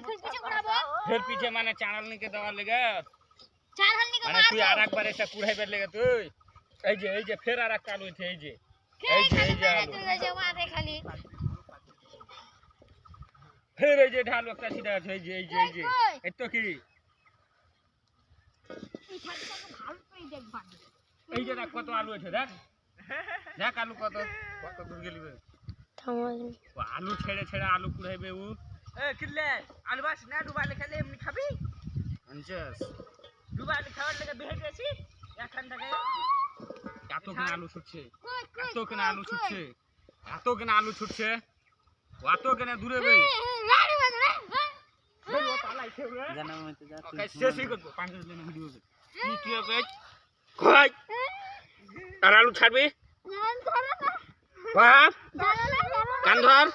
फिर पीछे घुराबो फिर पीछे माने चाणल निके दवा लेगा चाणल निके माने तू आराक बार ऐसा कुड़ाई बेर लेगा तू এই যে ফের আরাক চালু হইছে এই যে मारे खाली ফের এই যে ঢাল একটা সিধা আছে এই যে এই তো কি এই ছাগলটাকে ভালো করে দেখবা এই যে দেখ কত আলু আছে দেখ দেখ আলু কত দূর গেলি বে আলু ছেড়ে ছেড়ে আলু কুড়াইবে ও এ কিলে আলু বাস না ডুবালে খেলে এমনি খাবি আনছস ডুবালে খাওয়ার লাগে বেহে গেছি এখন টাকা এত কেন আলু ছুটছে এত কেন আলু ছুটছে এত কেন আলু ছুটছে অত কেন দূরে বে গাড়ি বন্ধ রে ও পালাইছে রে জানা মতে যা ওকে শেষই করব 5 মিনিট ভিডিও কি তুই ওকে কই আর আলু ছাড়বি না ধরো না বাপ ধরো না কান ধর